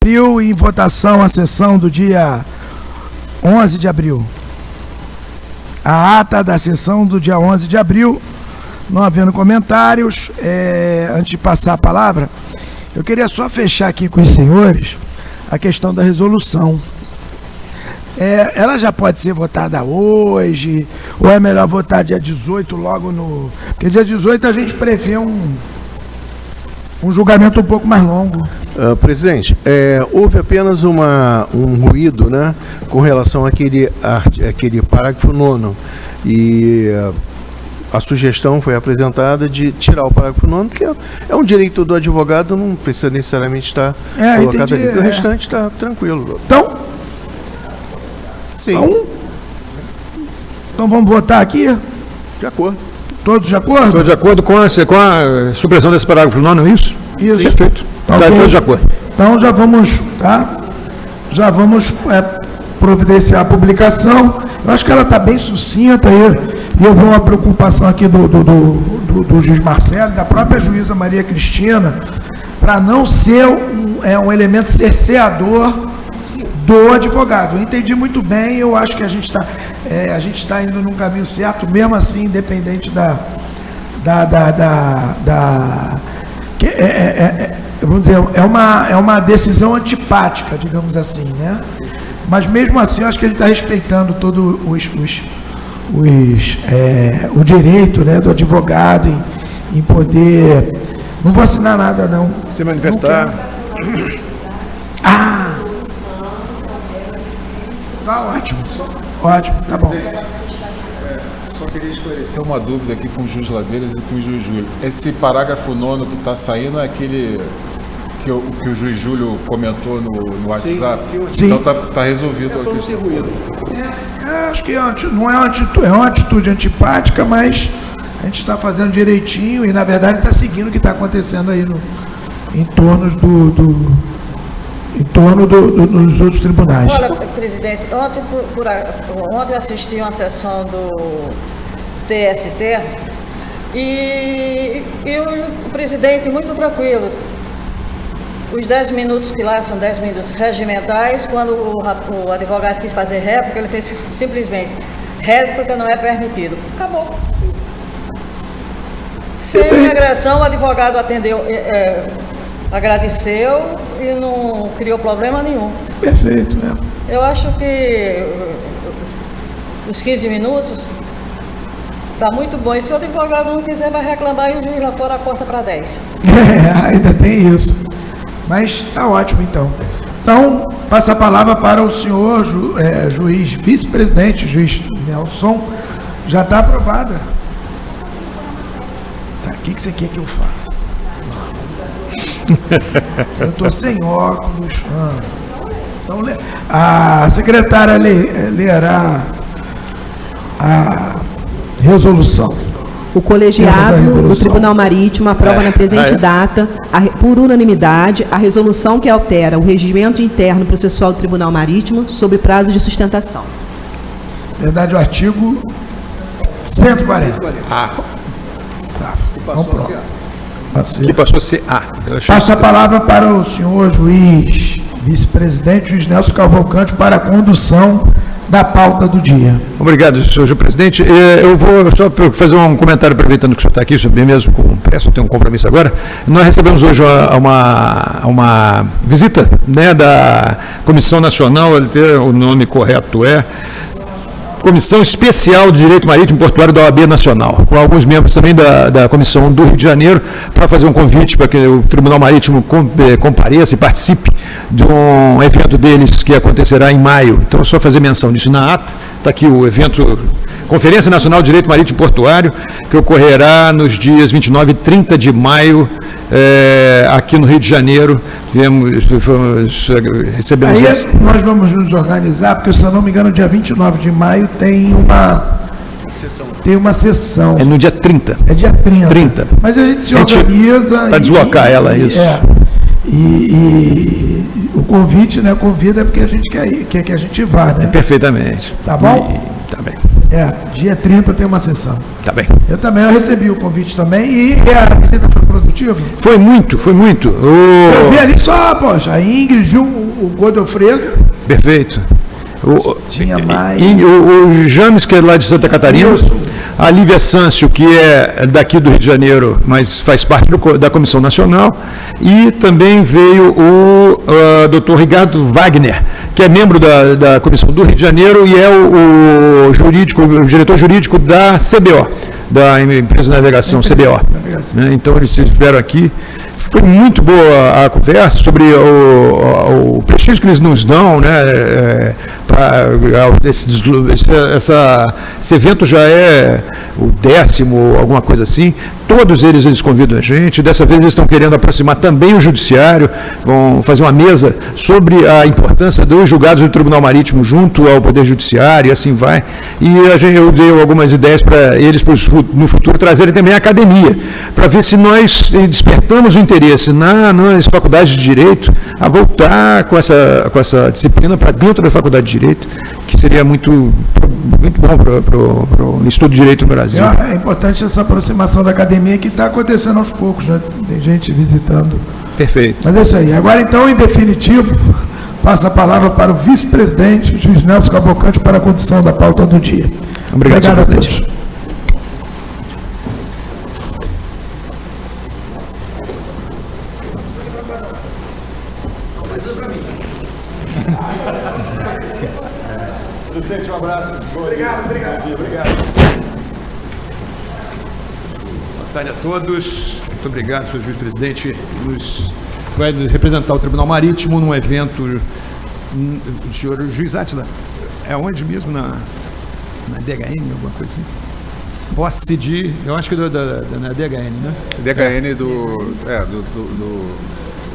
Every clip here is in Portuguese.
Abril, em votação a sessão do dia 11 de abril. A ata da sessão do dia 11 de abril, não havendo comentários, antes de passar a palavra, eu queria só fechar aqui com os senhores a questão da resolução. Ela já pode ser votada hoje, ou é melhor votar dia 18 logo no... Porque dia 18 a gente prevê um julgamento um pouco mais longo. Presidente, houve apenas um ruído, né, com relação àquele parágrafo 9º, e a sugestão foi apresentada de tirar o parágrafo 9º, que é um direito do advogado, não precisa necessariamente estar colocado ali, porque o restante está tranquilo. Então, sim. Então vamos votar aqui? De acordo. Todos de acordo? Todos de acordo com a supressão desse parágrafo 9º, isso? Isso. Perfeito. Okay. Todos de acordo. Então já vamos, tá? Já vamos providenciar a publicação. Eu acho que ela está bem sucinta aí. E eu vi uma preocupação aqui do juiz Marcelo, da própria juíza Maria Cristina, para não ser um elemento cerceador do advogado. Eu entendi muito bem, eu acho que a gente está indo num caminho certo, mesmo assim, independente vamos dizer, é uma decisão antipática, digamos assim, né? Mas mesmo assim, eu acho que ele está respeitando todo o direito, né, do advogado em poder... Não vou assinar nada, não. Se manifestar. Tá ótimo. Ótimo, tá bom. Só queria esclarecer uma dúvida aqui com o juiz Ladeiras e com o juiz Júlio. Esse parágrafo 9º que está saindo é aquele que o juiz Júlio comentou no WhatsApp? Sim. Então está resolvido a questão. Acho que não é uma atitude antipática, mas a gente está fazendo direitinho e, na verdade, está seguindo o que está acontecendo aí em torno dos outros tribunais. Olha, presidente, ontem assisti uma sessão do TST e o presidente muito tranquilo. Os 10 minutos que lá são 10 minutos regimentais, quando o advogado quis fazer réplica, ele fez simplesmente: réplica não é permitido. Acabou. Sem regressão, o advogado atendeu, agradeceu e não criou problema nenhum. Perfeito, né? Eu acho que os 15 minutos está muito bom. E se o advogado não quiser, vai reclamar e o juiz lá fora corta para 10. Ainda tem isso. Mas está ótimo, então. Então, passa a palavra para o senhor juiz, vice-presidente, juiz Nelson. Já está aprovada. Tá, o que você quer que eu faça? Eu estou sem óculos. Então, a secretária lerá a resolução. O colegiado do Tribunal Marítimo aprova na presente data, por unanimidade, a resolução que altera o regimento interno processual do Tribunal Marítimo sobre prazo de sustentação. Verdade, o artigo 140. Que passou a ser A. Passo a palavra para o senhor juiz, vice-presidente, juiz Nelson Cavalcante, para a condução da pauta do dia. Obrigado, senhor presidente. Eu vou só fazer um comentário, aproveitando que o senhor está aqui, sobre mesmo com pressa, eu tenho um compromisso agora. Nós recebemos hoje uma visita, né, da Comissão Nacional, o nome correto é Comissão Especial de Direito Marítimo e Portuário da OAB Nacional, com alguns membros também da Comissão do Rio de Janeiro, para fazer um convite para que o Tribunal Marítimo compareça e participe de um evento deles que acontecerá em maio. Então, só fazer menção disso na ata. Está aqui o evento Conferência Nacional de Direito Marítimo e Portuário, que ocorrerá nos dias 29 e 30 de maio, aqui no Rio de Janeiro. Recebemos aí essa. Nós vamos nos organizar, porque, se eu não me engano, dia 29 de maio tem uma sessão. É no dia 30. É dia 30. Mas a gente se organiza. Para deslocar ela, isso. E o convite, né, convida porque a gente quer que a gente vá, né? Perfeitamente. Tá bom? Tá bem. Dia 30 tem uma sessão. Tá bem. Eu recebi o convite também e a visita foi produzida. produtivo? Foi muito. Eu vi ali só, poxa, a Ingrid viu o Godofredo. Perfeito. Tinha mais. O James, que é lá de Santa Catarina, a Lívia Sâncio, que é daqui do Rio de Janeiro, mas faz parte da Comissão Nacional, e também veio o Dr. Ricardo Wagner, que é membro da Comissão do Rio de Janeiro e é o diretor jurídico da CBO, da Empresa de Navegação, CBO. Né? Então, eles estiveram aqui. Foi muito boa a conversa sobre o prestígio que eles nos dão, né? Esse evento já é o 10º, alguma coisa assim. Todos eles convidam a gente. Dessa vez eles estão querendo aproximar também o judiciário, vão fazer uma mesa sobre a importância dos julgados do Tribunal Marítimo junto ao Poder Judiciário, e assim vai. E eu dei algumas ideias para eles, no futuro, trazerem também a academia, para ver se nós despertamos o interesse nas faculdades de Direito a voltar com essa disciplina para dentro da Faculdade de Direito, que seria muito bom para o estudo de Direito no Brasil. É importante essa aproximação da academia, que está acontecendo aos poucos, né? Tem gente visitando. Perfeito. Mas é isso aí. Agora, então, em definitivo, passa a palavra para o vice-presidente, juiz Nelson Cavalcante, para a condução da pauta do dia. Obrigado, a todos. Presidente, um abraço. Obrigado. Boa tarde a todos. Muito obrigado, senhor juiz-presidente. Vai representar o Tribunal Marítimo num evento. O senhor juiz Átila, é onde mesmo? Na DHN, alguma coisa assim? Posse de. Eu acho que na DHN, né? DHN eu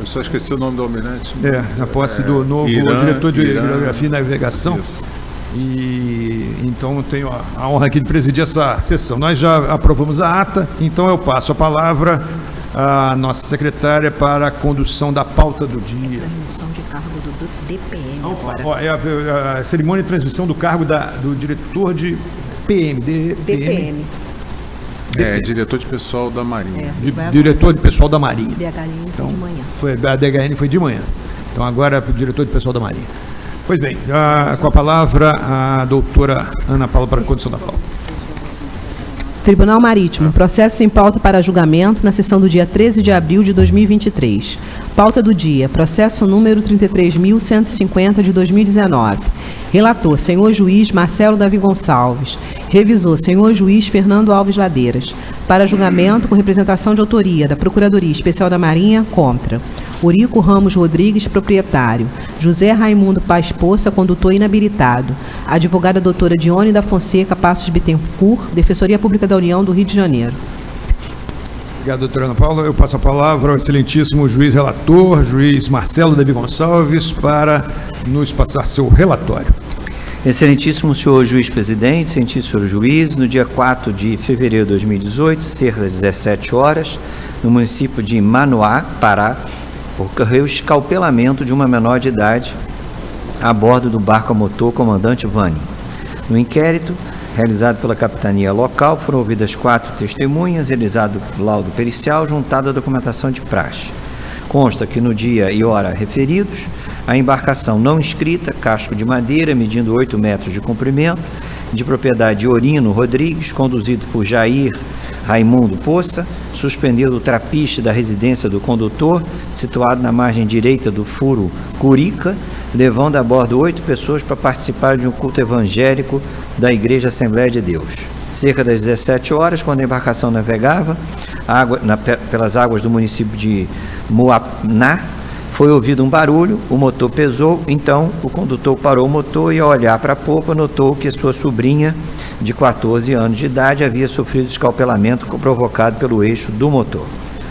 só esqueci o nome do almirante. Na posse do novo diretor de hidrografia e navegação. Isso. E então eu tenho a honra aqui de presidir essa sessão. Nós já aprovamos a ata, então eu passo a palavra à nossa secretária para a condução da pauta do dia. Transmissão de cargo do DPM agora. É a cerimônia de transmissão do cargo do diretor de DPM. Diretor de pessoal da Marinha. Diretor de pessoal da Marinha. DHN então, foi de manhã. A DHN foi de manhã. Então agora é o diretor de pessoal da Marinha. Pois bem, com a palavra a doutora Ana Paula para a condução da pauta. Tribunal Marítimo, processo em pauta para julgamento na sessão do dia 13 de abril de 2023. Pauta do dia, processo número 33.150 de 2019. Relator, senhor juiz Marcelo Davi Gonçalves. Revisor, senhor juiz Fernando Alves Ladeiras. Para julgamento com representação de autoria da Procuradoria Especial da Marinha, contra Eurico Ramos Rodrigues, proprietário. José Raimundo Paz Poça, condutor inabilitado. Advogada doutora Dione da Fonseca Passos Bittencourt, Defensoria Pública da União do Rio de Janeiro. Obrigado, doutora Ana Paula. Eu passo a palavra ao excelentíssimo juiz relator, juiz Marcelo Davi Gonçalves, para nos passar seu relatório. Excelentíssimo senhor juiz-presidente, excelentíssimo senhor juiz, no dia 4 de fevereiro de 2018, cerca das 17 horas, no município de Manoá, Pará, ocorreu o escalpelamento de uma menor de idade a bordo do barco a motor Comandante Vani. No inquérito, realizado pela capitania local, foram ouvidas 4 testemunhas, realizado laudo pericial, juntado à documentação de praxe. Consta que no dia e hora referidos, a embarcação não inscrita, casco de madeira, medindo 8 metros de comprimento, de propriedade de Orino Rodrigues, conduzido por Jair Raimundo Poça, suspendeu o trapiche da residência do condutor, situado na margem direita do furo Curica, levando a bordo 8 pessoas para participar de um culto evangélico da Igreja Assembleia de Deus. Cerca das 17 horas, quando a embarcação navegava pelas águas do município de Moaná, foi ouvido um barulho, o motor pesou, então o condutor parou o motor e, ao olhar para a popa, notou que sua sobrinha, de 14 anos de idade, havia sofrido escalpelamento provocado pelo eixo do motor.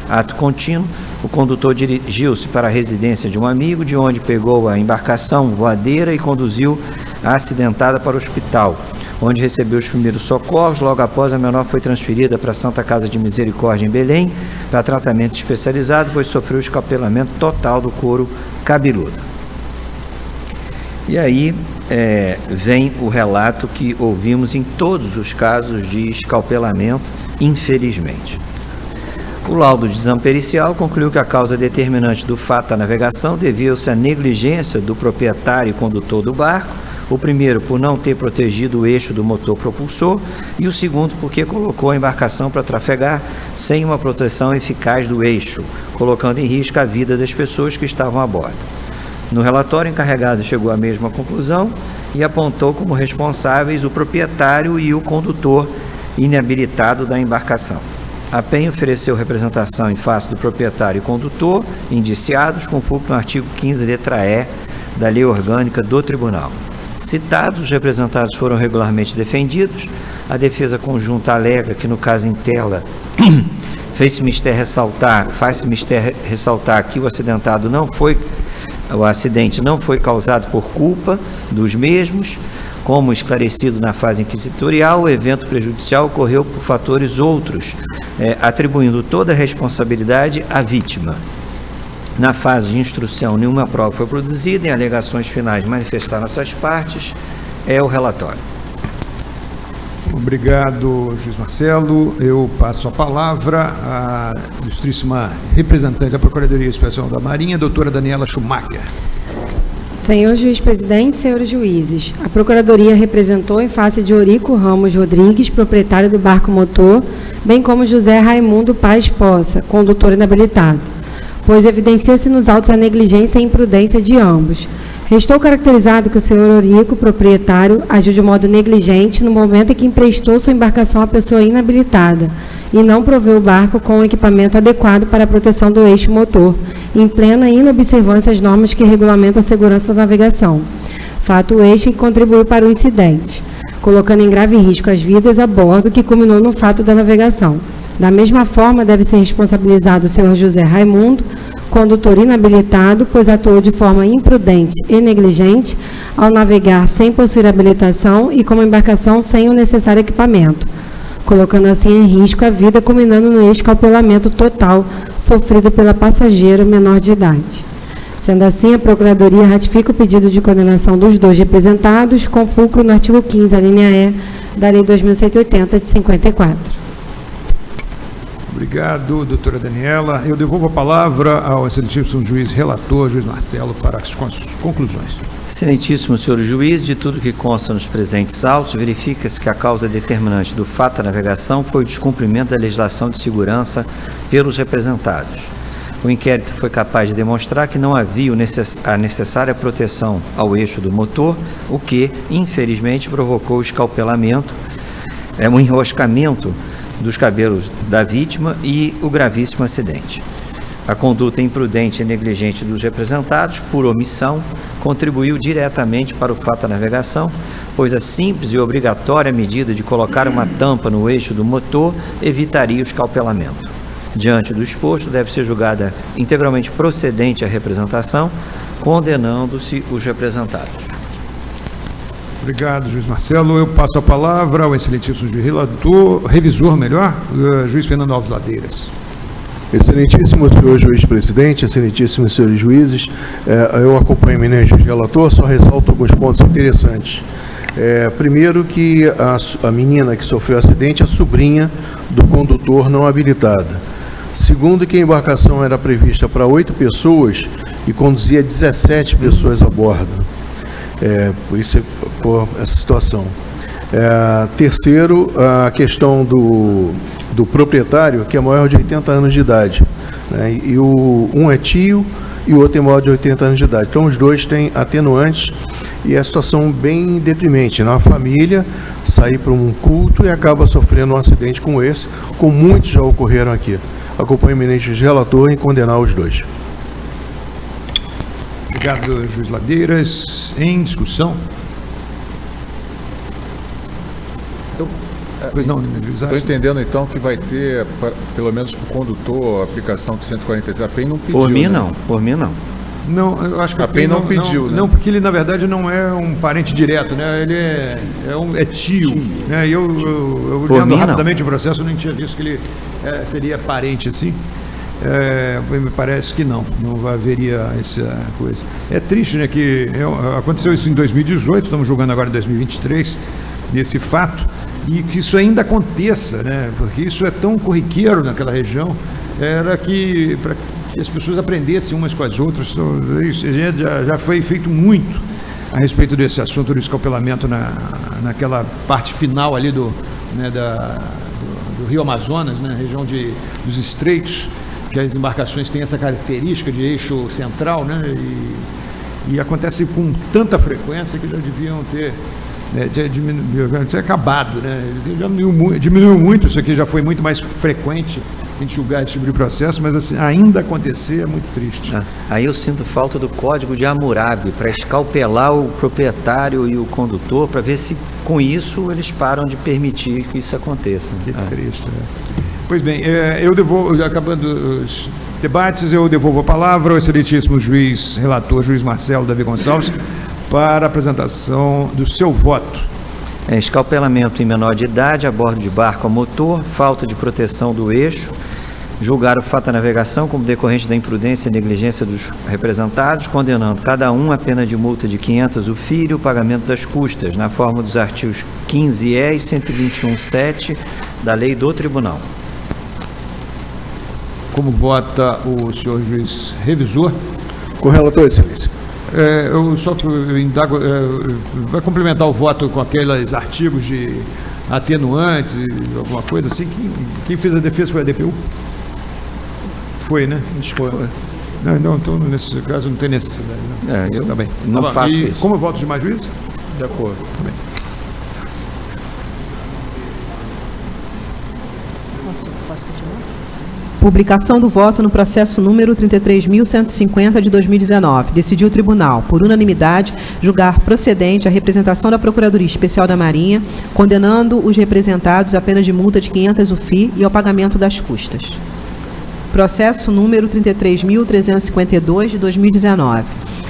Ato contínuo, o condutor dirigiu-se para a residência de um amigo, de onde pegou a embarcação voadeira e conduziu a acidentada para o hospital, onde recebeu os primeiros socorros. Logo após, a menor foi transferida para a Santa Casa de Misericórdia, em Belém, para tratamento especializado, pois sofreu escalpelamento total do couro cabeludo. E aí vem o relato que ouvimos em todos os casos de escalpelamento, infelizmente. O laudo de exame pericial concluiu que a causa determinante do fato da navegação devia-se à negligência do proprietário e condutor do barco, o primeiro por não ter protegido o eixo do motor propulsor e o segundo porque colocou a embarcação para trafegar sem uma proteção eficaz do eixo, colocando em risco a vida das pessoas que estavam a bordo. No relatório, o encarregado chegou à mesma conclusão e apontou como responsáveis o proprietário e o condutor inabilitado da embarcação. A PEN ofereceu representação em face do proprietário e condutor, indiciados, com fulcro no artigo 15, letra E, da Lei Orgânica do Tribunal. Citados, os representados foram regularmente defendidos. A defesa conjunta alega que, no caso em tela, faz-se mister ressaltar que o acidente não foi causado por culpa dos mesmos. Como esclarecido na fase inquisitorial, o evento prejudicial ocorreu por fatores outros, atribuindo toda a responsabilidade à vítima. Na fase de instrução, nenhuma prova foi produzida, em alegações finais manifestaram essas partes, é o relatório. Obrigado, juiz Marcelo. Eu passo a palavra à ilustríssima representante da Procuradoria Especial da Marinha, doutora Daniela Schumacher. Senhor juiz presidente, senhores juízes, a Procuradoria representou em face de Eurico Ramos Rodrigues, proprietário do barco motor, bem como José Raimundo Paz Poça, condutor inabilitado, pois evidencia-se nos autos a negligência e imprudência de ambos. Restou caracterizado que o senhor Eurico, proprietário, agiu de modo negligente no momento em que emprestou sua embarcação à pessoa inabilitada e não proveu o barco com o equipamento adequado para a proteção do eixo motor, em plena inobservância às normas que regulamentam a segurança da navegação. Fato este que contribuiu para o incidente, colocando em grave risco as vidas a bordo, que culminou no fato da navegação. Da mesma forma, deve ser responsabilizado o senhor José Raimundo, condutor inabilitado, pois atuou de forma imprudente e negligente ao navegar sem possuir habilitação e com uma embarcação sem o necessário equipamento, colocando assim em risco a vida, culminando no escalpelamento total sofrido pela passageira menor de idade. Sendo assim, a Procuradoria ratifica o pedido de condenação dos dois representados, com fulcro no artigo 15, a linha E, da Lei 2180 de 54. Obrigado, doutora Daniela. Eu devolvo a palavra ao excelentíssimo juiz relator, juiz Marcelo, para as conclusões. Excelentíssimo senhor juiz, de tudo que consta nos presentes autos, verifica-se que a causa determinante do fato da navegação foi o descumprimento da legislação de segurança pelos representados. O inquérito foi capaz de demonstrar que não havia a necessária proteção ao eixo do motor, o que, infelizmente, provocou o escalpelamento, um enroscamento dos cabelos da vítima e o gravíssimo acidente. A conduta imprudente e negligente dos representados, por omissão, contribuiu diretamente para o fato da navegação, pois a simples e obrigatória medida de colocar uma tampa no eixo do motor evitaria o escalpelamento. Diante do exposto, deve ser julgada integralmente procedente a representação, condenando-se os representados. Obrigado, juiz Marcelo. Eu passo a palavra ao excelentíssimo juiz revisor, juiz Fernando Alves Ladeiras. Excelentíssimo senhor juiz presidente, excelentíssimos senhores juízes, eu acompanho o eminente juiz relator, só ressalto alguns pontos interessantes. Primeiro que a menina que sofreu o acidente é a sobrinha do condutor não habilitado. Segundo que a embarcação era prevista para 8 pessoas e conduzia 17 pessoas a bordo. Por essa situação. Terceiro, a questão do proprietário, que é maior de 80 anos de idade, né? E um é tio e o outro é maior de 80 anos de idade. Então, os dois têm atenuantes e é a situação bem deprimente, né? A família sair para um culto e acaba sofrendo um acidente como esse, como muitos já ocorreram aqui. Acompanho o eminente juiz relator em condenar os dois. Obrigado, juiz Ladeiras. Em discussão. Pois não, estou entendendo então que vai ter, pelo menos para o condutor, a aplicação de 143. A PEN não pediu. Por mim, né? não. Por mim, não. Não, eu acho que a PEN não pediu, né? Não, porque ele, na verdade, não é um parente direto, né? Ele é tio, né? Eu olhando rapidamente o processo, eu nem tinha visto que ele seria parente assim. Me parece que não haveria essa coisa. É triste, né, que aconteceu isso em 2018, estamos julgando agora em 2023, nesse fato, e que isso ainda aconteça, né, porque isso é tão corriqueiro naquela região, era que para que as pessoas aprendessem umas com as outras. Isso já foi feito muito a respeito desse assunto do escalpelamento naquela parte final ali do Rio Amazonas, né, região dos estreitos, que as embarcações têm essa característica de eixo central, né, e acontece com tanta frequência que já deviam ter acabado, né? Diminuiu muito, isso aqui já foi muito mais frequente a gente julgar esse tipo de processo, mas assim, ainda acontecer é muito triste. Aí eu sinto falta do Código de Hammurabi para escalpelar o proprietário e o condutor, para ver se com isso eles param de permitir que isso aconteça. Que triste, né? Pois bem, eu devolvo, acabando os debates, eu devolvo a palavra ao excelentíssimo juiz relator, juiz Marcelo Davi Gonçalves, para a apresentação do seu voto. Escalpelamento em menor de idade a bordo de barco a motor, falta de proteção do eixo, julgar o fato da navegação como decorrente da imprudência e negligência dos representados, condenando cada um a pena de multa de 500 UFI e o pagamento das custas, na forma dos artigos 15E e 121.7 da lei do Tribunal. Como vota o senhor juiz revisor? Com o relator, excelência. Eu só indago, vai complementar o voto com aqueles artigos de atenuantes e alguma coisa assim? Quem fez a defesa foi a DPU? Foi, né? Foi. Não, então nesse caso não tem necessidade. Não. Eu tá bem. não faço e isso. Como voto de mais juízes? De acordo. Tá bem. Posso continuar? Publicação do voto no processo número 33.150 de 2019. Decidiu o tribunal, por unanimidade, julgar procedente a representação da Procuradoria Especial da Marinha, condenando os representados a pena de multa de 500 UFI e ao pagamento das custas. Processo número 33.352 de 2019.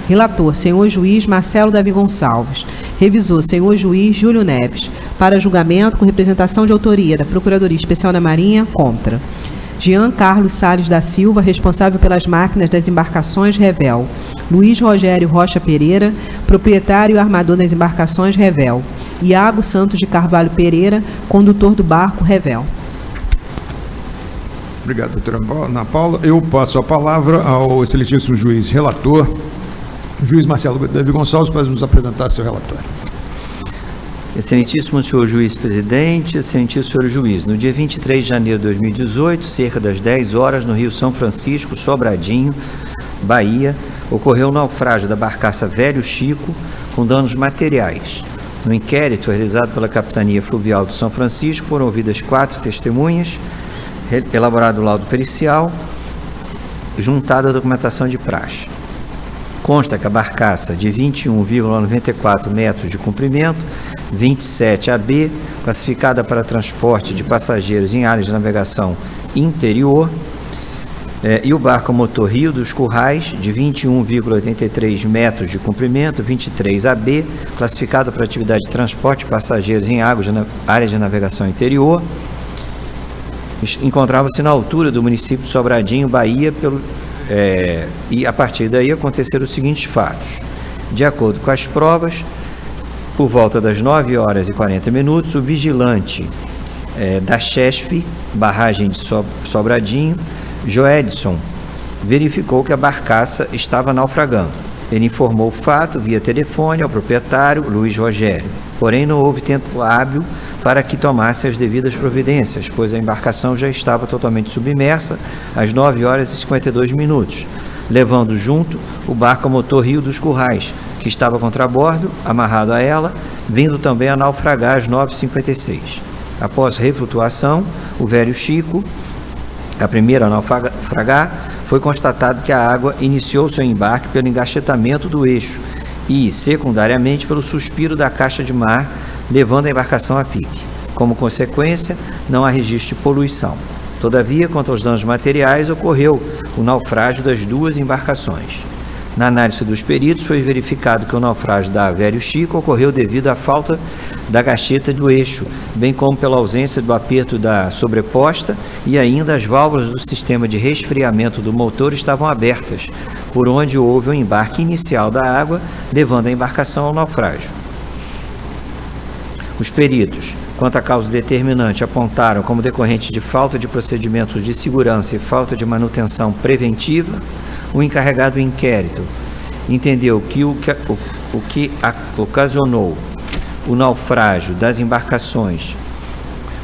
Relator, senhor juiz Marcelo Davi Gonçalves. Revisor, senhor juiz Júlio Neves. Para julgamento com representação de autoria da Procuradoria Especial da Marinha, contra. Jean Carlos Salles da Silva, responsável pelas máquinas das embarcações Revel. Luiz Rogério Rocha Pereira, proprietário e armador das embarcações Revel. Iago Santos de Carvalho Pereira, condutor do barco Revel. Obrigado, doutora Ana Paula. Eu passo a palavra ao excelentíssimo juiz relator, juiz Marcelo Davi Gonçalves, para nos apresentar seu relatório. Excelentíssimo senhor juiz-presidente, excelentíssimo senhor juiz, no dia 23 de janeiro de 2018, cerca das 10 horas, no Rio São Francisco, Sobradinho, Bahia, ocorreu o naufrágio da barcaça Velho Chico, com danos materiais. No inquérito realizado pela Capitania Fluvial de São Francisco, foram ouvidas 4 testemunhas, elaborado o laudo pericial, juntada a documentação de praxe. Consta que a barcaça de 21,94 metros de comprimento, 27 AB, classificada para transporte de passageiros em áreas de navegação interior, e o barco a motor Rio dos Currais, de 21,83 metros de comprimento, 23 AB, classificado para atividade de transporte de passageiros em áreas de navegação interior, encontrava-se na altura do município de Sobradinho, Bahia, e a partir daí aconteceram os seguintes fatos. De acordo com as provas, por volta das 9 horas e 40 minutos, o vigilante da Chesf, barragem de Sobradinho, Joedson, verificou que a barcaça estava naufragando. Ele informou o fato via telefone ao proprietário, Luiz Rogério. Porém, não houve tempo hábil para que tomasse as devidas providências, pois a embarcação já estava totalmente submersa às 9 horas e 52 minutos, levando junto o barco a motor Rio dos Currais, que estava contrabordo, amarrado a ela, vindo também a naufragar às 9h56. Após reflutuação, o Velho Chico, a primeira a naufragar, foi constatado que a água iniciou seu embarque pelo engachetamento do eixo e, secundariamente, pelo suspiro da caixa de mar, levando a embarcação a pique. Como consequência, não há registro de poluição. Todavia, quanto aos danos materiais, ocorreu o naufrágio das 2 embarcações. Na análise dos peritos, foi verificado que o naufrágio da Velho Chico ocorreu devido à falta da gacheta do eixo, bem como pela ausência do aperto da sobreposta, e ainda as válvulas do sistema de resfriamento do motor estavam abertas, por onde houve o embarque inicial da água, levando a embarcação ao naufrágio. Os peritos, quanto à causa determinante, apontaram como decorrente de falta de procedimentos de segurança e falta de manutenção preventiva. O encarregado do inquérito entendeu que o que ocasionou o naufrágio das embarcações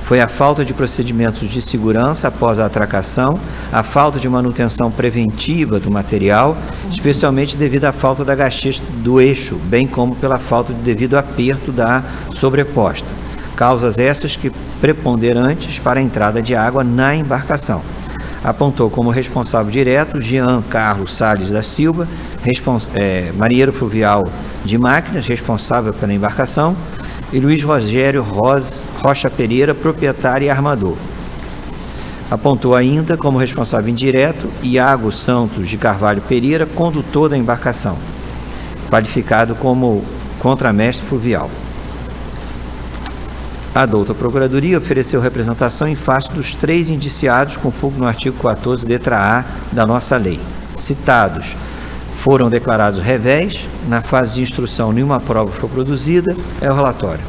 foi a falta de procedimentos de segurança após a atracação, a falta de manutenção preventiva do material, especialmente devido à falta da gacheta do eixo, bem como pela falta de devido aperto da sobreposta. Causas essas que preponderantes para a entrada de água na embarcação. Apontou como responsável direto Jean Carlos Salles da Silva, marinheiro fluvial de máquinas, responsável pela embarcação, e Luiz Rogério Rocha Pereira, proprietário e armador. Apontou ainda como responsável indireto Iago Santos de Carvalho Pereira, condutor da embarcação, qualificado como contramestre fluvial. A douta Procuradoria ofereceu representação em face dos 3 indiciados com fulcro no artigo 14, letra A da nossa lei. Citados foram declarados réveis. Na fase de instrução, nenhuma prova foi produzida. É o relatório.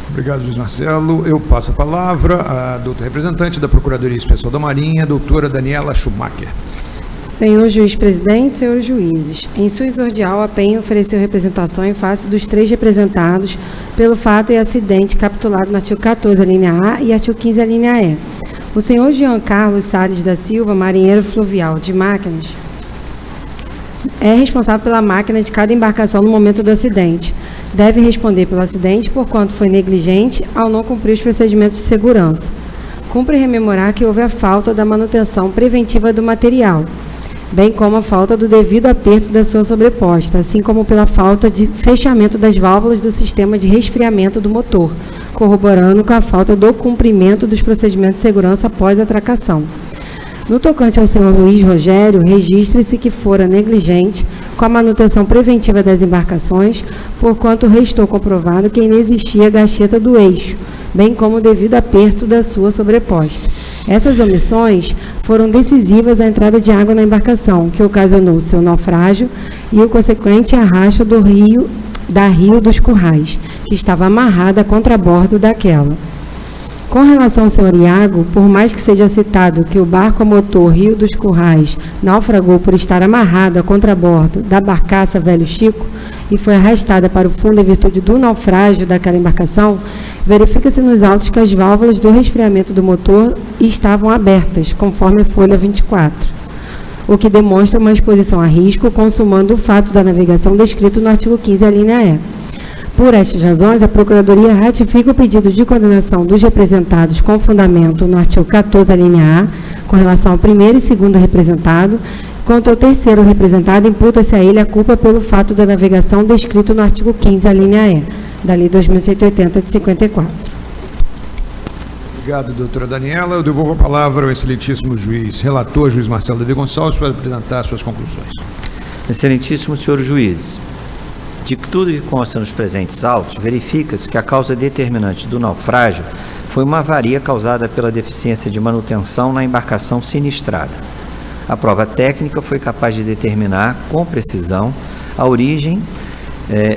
Obrigado, juiz Marcelo. Eu passo a palavra à doutora representante da Procuradoria Especial da Marinha, doutora Daniela Schumacher. Senhor juiz presidente, senhores juízes, em sua exordial, a PEN ofereceu representação em face dos 3 representados pelo fato e acidente capitulado no artigo 14, a linha A, e artigo 15, a linha E. O senhor Jean Carlos Salles da Silva, marinheiro fluvial de máquinas, é responsável pela máquina de cada embarcação no momento do acidente. Deve responder pelo acidente porquanto foi negligente ao não cumprir os procedimentos de segurança. Cumpre rememorar que houve a falta da manutenção preventiva do material, bem como a falta do devido aperto da sua sobreposta, assim como pela falta de fechamento das válvulas do sistema de resfriamento do motor, corroborando com a falta do cumprimento dos procedimentos de segurança após a atracação. No tocante ao senhor Luiz Rogério, registre-se que fora negligente com a manutenção preventiva das embarcações, porquanto restou comprovado que inexistia gacheta do eixo, bem como o devido aperto da sua sobreposta. Essas omissões foram decisivas à entrada de água na embarcação, que ocasionou seu naufrágio e o consequente arrasto do rio dos Currais, que estava amarrada a contrabordo daquela. Com relação ao senhor Iago, por mais que seja citado que o barco a motor Rio dos Currais naufragou por estar amarrado a contrabordo da barcaça Velho Chico e foi arrastada para o fundo em virtude do naufrágio daquela embarcação, verifica-se nos autos que as válvulas do resfriamento do motor estavam abertas, conforme a folha 24, o que demonstra uma exposição a risco, consumando o fato da navegação descrito no artigo 15, a linha E. Por estas razões, a Procuradoria ratifica o pedido de condenação dos representados com fundamento no artigo 14, a linha A, com relação ao primeiro e segundo representado. Quanto ao terceiro representado, imputa-se a ele a culpa pelo fato da navegação descrito no artigo 15, a linha E, da Lei 2180 de 54. Obrigado, doutora Daniela. Eu devolvo a palavra ao excelentíssimo juiz relator, juiz Marcelo Davi Gonçalves, para apresentar suas conclusões. Excelentíssimo senhor juiz, de tudo que consta nos presentes autos, verifica-se que a causa determinante do naufrágio foi uma avaria causada pela deficiência de manutenção na embarcação sinistrada. A prova técnica foi capaz de determinar com precisão a origem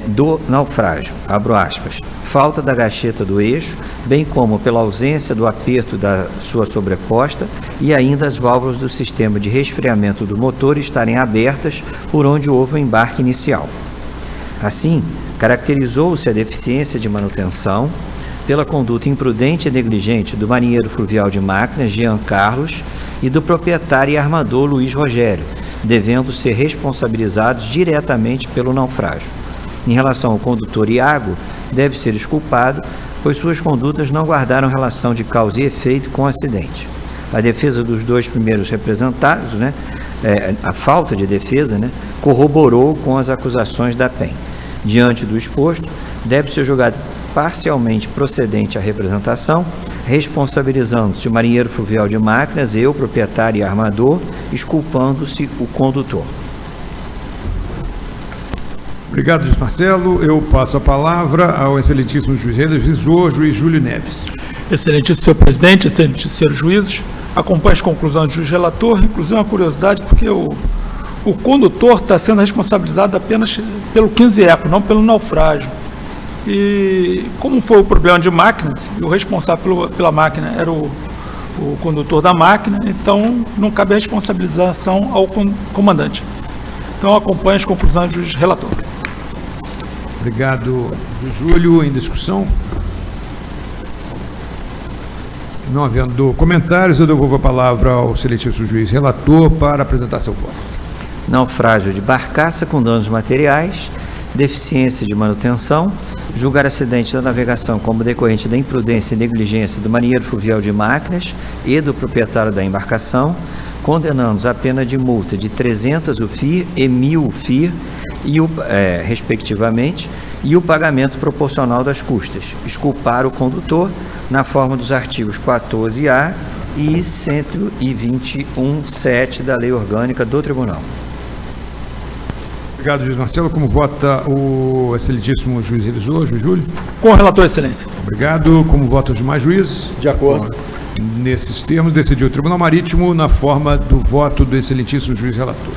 do naufrágio, abro aspas, falta da gacheta do eixo, bem como pela ausência do aperto da sua sobreposta e ainda as válvulas do sistema de resfriamento do motor estarem abertas por onde houve o embarque inicial. Assim, caracterizou-se a deficiência de manutenção pela conduta imprudente e negligente do marinheiro fluvial de máquinas, Jean Carlos, e do proprietário e armador Luiz Rogério, devendo ser responsabilizados diretamente pelo naufrágio. Em relação ao condutor Iago, deve ser exculpado, pois suas condutas não guardaram relação de causa e efeito com o acidente. A defesa dos 2 primeiros representados, a falta de defesa, corroborou com as acusações da PEN. Diante do exposto, deve ser julgado parcialmente procedente a representação, responsabilizando-se o marinheiro fluvial de máquinas, eu, proprietário e armador, exculpando-se o condutor. Obrigado, juiz Marcelo. Eu passo a palavra ao excelentíssimo juiz revisor, juiz Júlio Neves. Excelentíssimo senhor presidente, excelentíssimos senhores juízes, acompanho as conclusões do juiz relator, inclusive uma curiosidade, porque o condutor está sendo responsabilizado apenas pelo 15 eco, não pelo naufrágio. E como foi o problema de máquinas, e o responsável pela máquina era o condutor da máquina, então não cabe a responsabilização ao comandante. Então acompanhe as conclusões do juiz relator. Obrigado, Júlio. Em discussão? Não havendo comentários, eu devolvo a palavra ao excelentíssimo juiz relator para apresentar seu voto. Naufrágio de barcaça com danos materiais, deficiência de manutenção, julgar acidente da navegação como decorrente da imprudência e negligência do marinheiro fluvial de máquinas e do proprietário da embarcação, condenando-os a pena de multa de 300 UFIR e 1.000 UFIR, respectivamente, e o pagamento proporcional das custas, exculpar o condutor na forma dos artigos 14A e 121.7 da Lei Orgânica do Tribunal. Obrigado, juiz Marcelo. Como vota o excelentíssimo juiz revisor, juiz Júlio? Com o relator, excelência. Obrigado. Como votam os demais juízes? De acordo. Nesses termos, decidiu o Tribunal Marítimo na forma do voto do excelentíssimo juiz relator.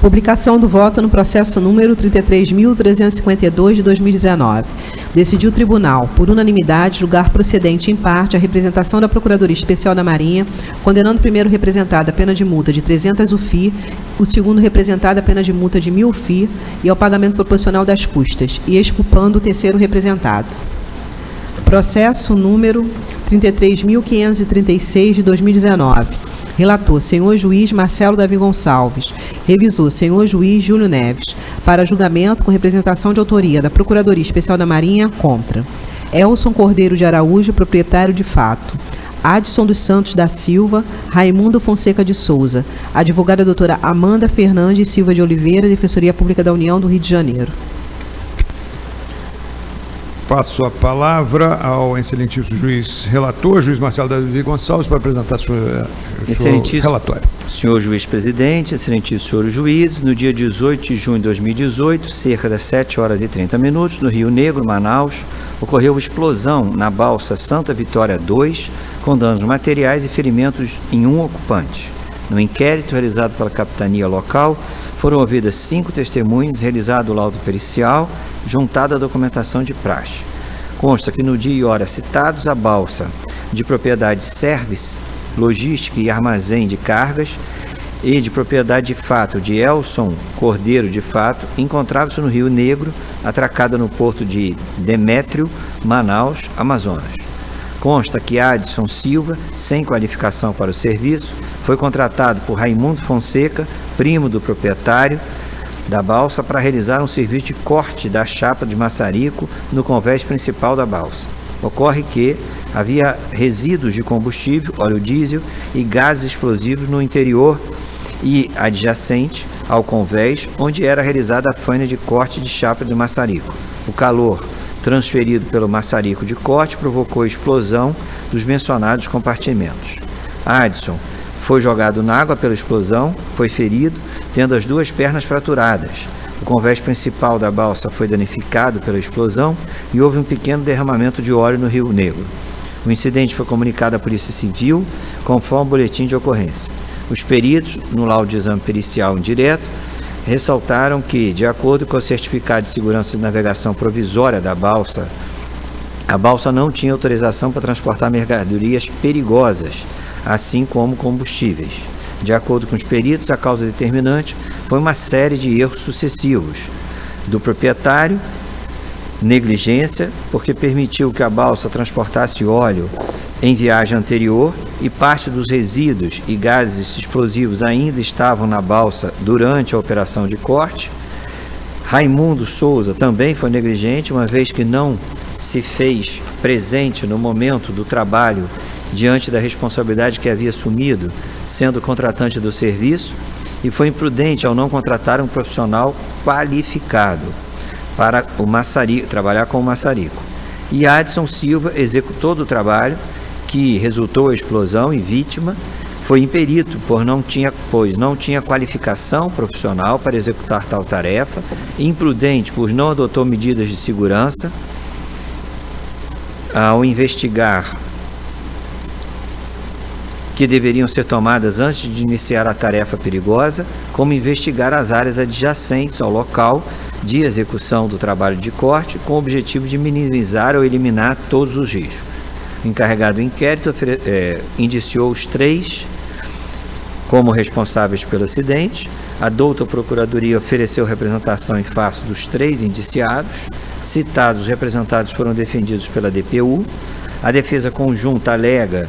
Publicação do voto no processo número 33.352 de 2019. Decidiu o tribunal, por unanimidade, julgar procedente em parte a representação da Procuradoria Especial da Marinha, condenando o primeiro representado a pena de multa de 300 UFIR, o segundo representado a pena de multa de 1.000 UFIR e ao pagamento proporcional das custas, e exculpando o terceiro representado. Processo número 33.536 de 2019. Relator, senhor juiz Marcelo Davi Gonçalves. Revisor, senhor juiz Júlio Neves. Para julgamento com representação de autoria da Procuradoria Especial da Marinha, contra Elson Cordeiro de Araújo, proprietário de fato. Adson dos Santos da Silva, Raimundo Fonseca de Souza. Advogada doutora Amanda Fernandes Silva de Oliveira, Defensoria Pública da União do Rio de Janeiro. Passo a palavra ao excelentíssimo juiz relator, juiz Marcelo Davi Gonçalves, para apresentar seu relatório. Senhor juiz presidente, excelentíssimo senhor juiz, no dia 18 de junho de 2018, cerca das 7h30, no Rio Negro, Manaus, ocorreu uma explosão na balsa Santa Vitória 2, com danos materiais e ferimentos em um ocupante. No inquérito realizado pela capitania local, foram ouvidas 5 testemunhas, realizado o laudo pericial, juntada a documentação de praxe. Consta que no dia e hora citados, a balsa de propriedade Service, Logística e Armazém de Cargas e de propriedade de fato de Elson Cordeiro de fato, encontrava-se no Rio Negro, atracada no porto de Demétrio, Manaus, Amazonas. Consta que Adson Silva, sem qualificação para o serviço, foi contratado por Raimundo Fonseca, primo do proprietário da balsa, para realizar um serviço de corte da chapa de maçarico no convés principal da balsa. Ocorre que havia resíduos de combustível, óleo diesel e gases explosivos no interior e adjacente ao convés, onde era realizada a faina de corte de chapa de maçarico. O calor transferido pelo maçarico de corte provocou a explosão dos mencionados compartimentos. Adson foi jogado na água pela explosão, foi ferido, tendo as 2 pernas fraturadas. O convés principal da balsa foi danificado pela explosão e houve um pequeno derramamento de óleo no Rio Negro. O incidente foi comunicado à Polícia Civil, conforme o boletim de ocorrência. Os peritos, no laudo de exame pericial indireto, ressaltaram que, de acordo com o certificado de segurança de navegação provisória da balsa, a balsa não tinha autorização para transportar mercadorias perigosas, assim como combustíveis. De acordo com os peritos, a causa determinante foi uma série de erros sucessivos do proprietário, negligência, porque permitiu que a balsa transportasse óleo em viagem anterior e parte dos resíduos e gases explosivos ainda estavam na balsa durante a operação de corte. Raimundo Souza também foi negligente, uma vez que não se fez presente no momento do trabalho diante da responsabilidade que havia assumido, sendo contratante do serviço, e foi imprudente ao não contratar um profissional qualificado para trabalhar com o maçarico. E Adson Silva executou do trabalho que resultou a explosão e vítima foi imperito, pois não tinha qualificação profissional para executar tal tarefa, imprudente, pois não adotou medidas de segurança ao investigar que deveriam ser tomadas antes de iniciar a tarefa perigosa, como investigar as áreas adjacentes ao local de execução do trabalho de corte, com o objetivo de minimizar ou eliminar todos os riscos. O encarregado do inquérito indiciou os 3 como responsáveis pelo acidente. A douta Procuradoria ofereceu representação em face dos 3 indiciados. Citados, os representados foram defendidos pela DPU. A defesa conjunta alega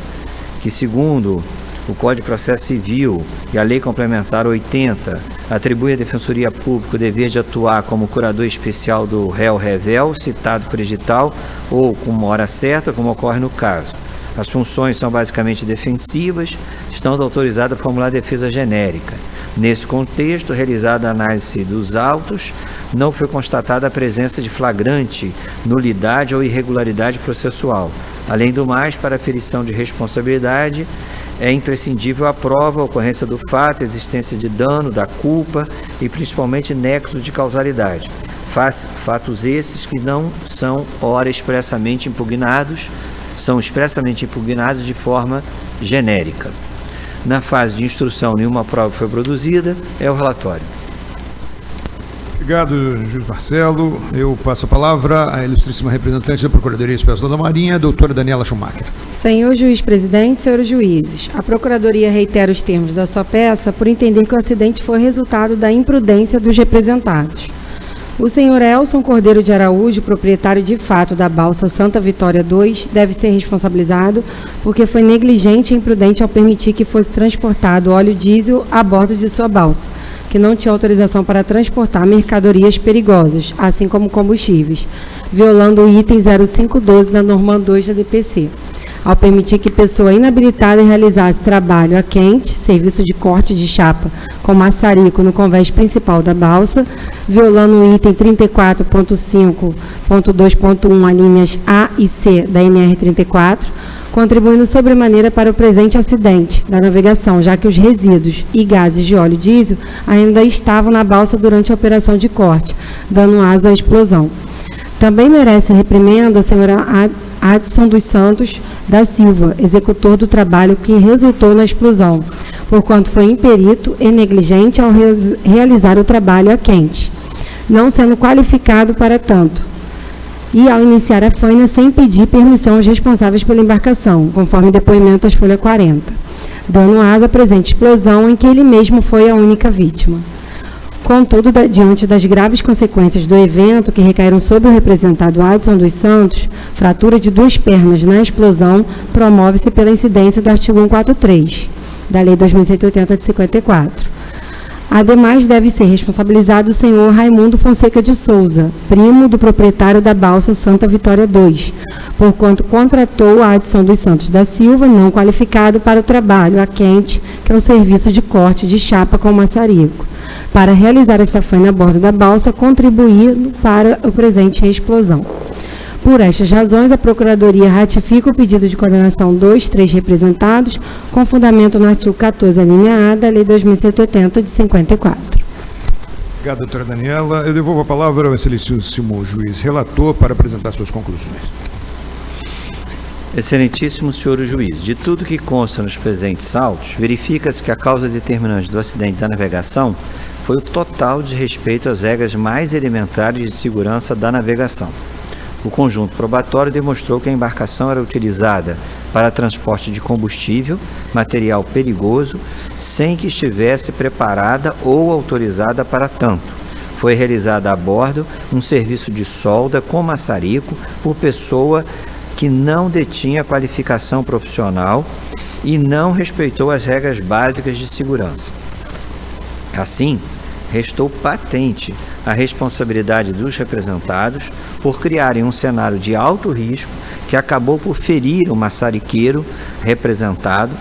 que, segundo o Código de Processo Civil e a Lei Complementar 80, atribui à Defensoria Pública o dever de atuar como curador especial do réu-revel, citado por edital, ou com uma hora certa, como ocorre no caso. As funções são basicamente defensivas, estando autorizada a formular defesa genérica. Nesse contexto, realizada a análise dos autos, não foi constatada a presença de flagrante, nulidade ou irregularidade processual. Além do mais, para a aferição de responsabilidade, é imprescindível a prova, a ocorrência do fato, a existência de dano, da culpa e principalmente nexo de causalidade. Fatos esses que não são ora expressamente impugnados, são expressamente impugnados de forma genérica. Na fase de instrução, nenhuma prova foi produzida, é o relatório. Obrigado, juiz Marcelo. Eu passo a palavra à ilustríssima representante da Procuradoria Especial da Marinha, a doutora Daniela Schumacher. Senhor juiz presidente, senhores juízes, a Procuradoria reitera os termos da sua peça por entender que o acidente foi resultado da imprudência dos representados. O senhor Elson Cordeiro de Araújo, proprietário de fato da balsa Santa Vitória 2, deve ser responsabilizado porque foi negligente e imprudente ao permitir que fosse transportado óleo diesel a bordo de sua balsa, que não tinha autorização para transportar mercadorias perigosas, assim como combustíveis, violando o item 0512 da norma 2 da DPC. Ao permitir que pessoa inabilitada realizasse trabalho a quente, serviço de corte de chapa com maçarico no convés principal da balsa, violando o item 34.5.2.1, alíneas A e C da NR 34, contribuindo sobremaneira para o presente acidente da navegação, já que os resíduos e gases de óleo diesel ainda estavam na balsa durante a operação de corte, dando aso à explosão. Também merece reprimenda a senhora Adson dos Santos da Silva, executor do trabalho que resultou na explosão, porquanto foi imperito e negligente ao realizar o trabalho a quente, não sendo qualificado para tanto, e ao iniciar a faina sem pedir permissão aos responsáveis pela embarcação, conforme depoimento às folha 40, dando asa à presente explosão em que ele mesmo foi a única vítima. Contudo, diante das graves consequências do evento que recaíram sobre o representado Adson dos Santos, fratura de 2 pernas na explosão promove-se pela incidência do artigo 143 da Lei 2180 de 54. Ademais, deve ser responsabilizado o senhor Raimundo Fonseca de Souza, primo do proprietário da balsa Santa Vitória 2, porquanto contratou Adson dos Santos da Silva, não qualificado para o trabalho a quente, que é o serviço de corte de chapa com maçarico, para realizar esta faina a bordo da balsa, contribuindo para o presente explosão. Por estas razões, a Procuradoria ratifica o pedido de condenação dos 3 representados, com fundamento no artigo 14, a linha A da Lei 2180 de 54. Obrigado, doutora Daniela. Eu devolvo a palavra ao excelentíssimo juiz relator para apresentar suas conclusões. Excelentíssimo senhor juiz, de tudo que consta nos presentes autos, verifica-se que a causa determinante do acidente da navegação foi o total desrespeito às regras mais elementares de segurança da navegação. O conjunto probatório demonstrou que a embarcação era utilizada para transporte de combustível, material perigoso, sem que estivesse preparada ou autorizada para tanto. Foi realizada a bordo um serviço de solda com maçarico por pessoa que não detinha qualificação profissional e não respeitou as regras básicas de segurança. Assim, restou patente a responsabilidade dos representados por criarem um cenário de alto risco que acabou por ferir o maçariqueiro representado,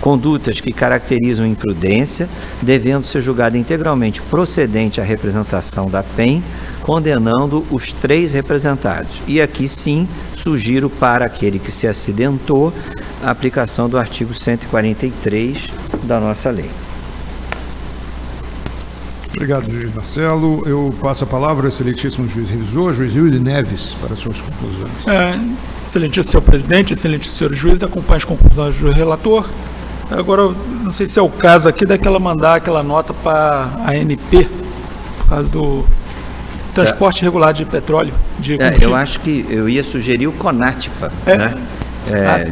condutas que caracterizam imprudência, devendo ser julgada integralmente procedente à representação da PEN, condenando os 3 representados. E aqui sim, sugiro para aquele que se acidentou a aplicação do artigo 143 da nossa lei. Obrigado, juiz Marcelo. Eu passo a palavra ao excelentíssimo juiz revisor, juiz Yuri Neves, para suas conclusões. Excelentíssimo senhor presidente, excelentíssimo senhor juiz, acompanhe as conclusões do relator. Agora, não sei se é o caso aqui daquela mandar aquela nota para a ANP, por causa do transporte regular de petróleo, de combustível. Eu acho que eu ia sugerir o CONATPA, né?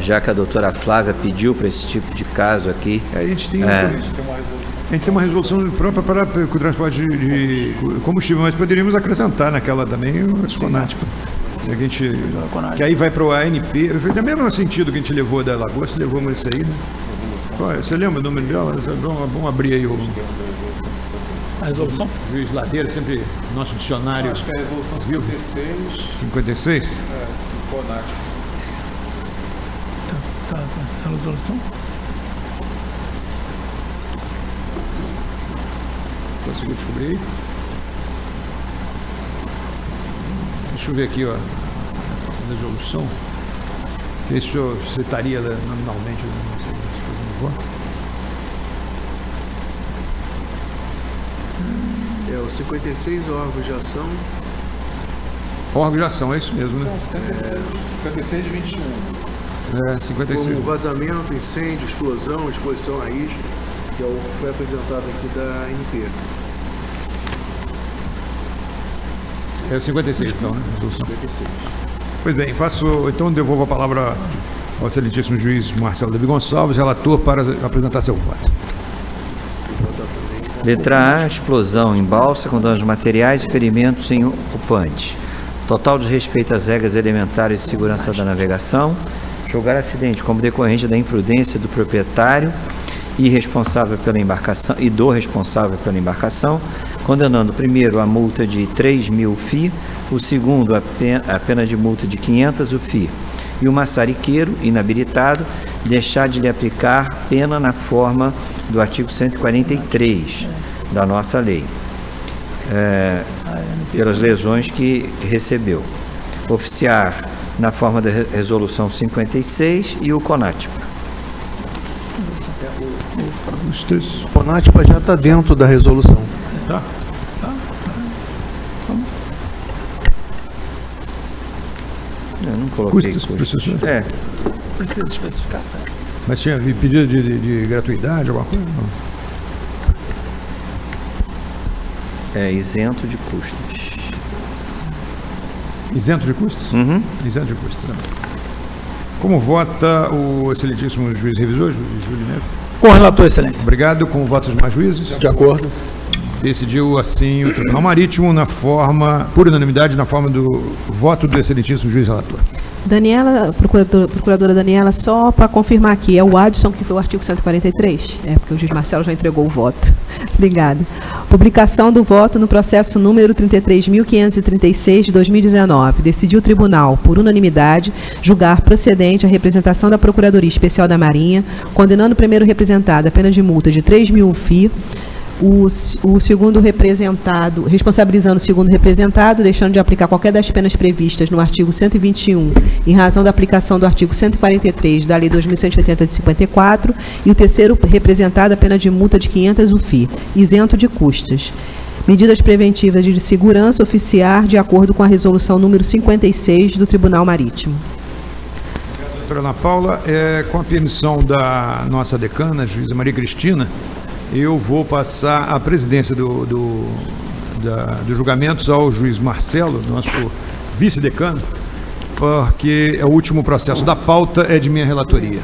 Já que a doutora Flávia pediu para esse tipo de caso aqui. A gente tem uma resolução própria para o transporte de combustível, mas poderíamos acrescentar naquela também o CONATPA. Que aí vai para o ANP, no mesmo sentido que a gente levou da Lagoa, levamos isso aí, né? Você lembra o número dela? Vamos abrir aí a resolução? Juiz Ladeira, sempre nosso dicionário. Acho que é a resolução 56. 56? Do CONATPA. Tá, a resolução. Conseguiu descobrir aí? Deixa eu ver aqui, ó, a resolução. Que isso eu citaria nominalmente. É o 56, órgão de ação. Órgão de ação, é isso mesmo, né? 56 de 21. 56. Como vazamento, incêndio, explosão, exposição a risco, que é o que foi apresentado aqui da ANP. É o 56, então, né? 56. Pois bem, então devolvo a palavra ao excelentíssimo juiz Marcelo Davi Gonçalves, relator, para apresentar seu voto. Letra A, explosão em balsa com danos materiais e ferimentos em ocupantes. Total desrespeito às regras elementares de segurança da navegação. Julgar acidente como decorrente da imprudência do proprietário e responsável pela embarcação e do responsável pela embarcação, condenando o primeiro a multa de 3.000 FI, o segundo a pena de multa de 500 FI, e o maçariqueiro inabilitado deixar de lhe aplicar pena na forma do artigo 143 da nossa lei, pelas lesões que recebeu. Oficiar na forma da resolução 56 e o CONATPA. O CONATPA já está dentro da resolução. Tá. Eu não coloquei custos. Precisa especificar certo. Mas tinha pedido de gratuidade, alguma coisa? Não. Isento de custos. Isento de custos? Uhum. Isento de custos. Tá. Como vota o excelentíssimo juiz revisor, juiz Júlio Neves? Com o relator, excelência. Obrigado. Com o voto dos mais juízes? De acordo. Decidiu assim o Tribunal Marítimo por unanimidade, na forma do voto do excelentíssimo juiz relator. Daniela, procuradora Daniela, só para confirmar aqui, é o Adson que foi o artigo 143? Porque o juiz Marcelo já entregou o voto. Obrigada. Publicação do voto no processo número 33.536 de 2019. Decidiu o tribunal, por unanimidade, julgar procedente a representação da Procuradoria Especial da Marinha, condenando o primeiro representado a pena de multa de 3.000 FI, o segundo representado, responsabilizando o segundo representado, deixando de aplicar qualquer das penas previstas no artigo 121, em razão da aplicação do artigo 143 da Lei 2.180 de 54, e o terceiro representado a pena de multa de 500 UFI, isento de custas. Medidas preventivas de segurança oficiar de acordo com a resolução número 56 do Tribunal Marítimo. Doutora Ana Paula, com a permissão da nossa decana, juíza Maria Cristina, eu vou passar a presidência dos julgamentos ao juiz Marcelo, nosso vice-decano, porque o último processo da pauta é de minha relatoria.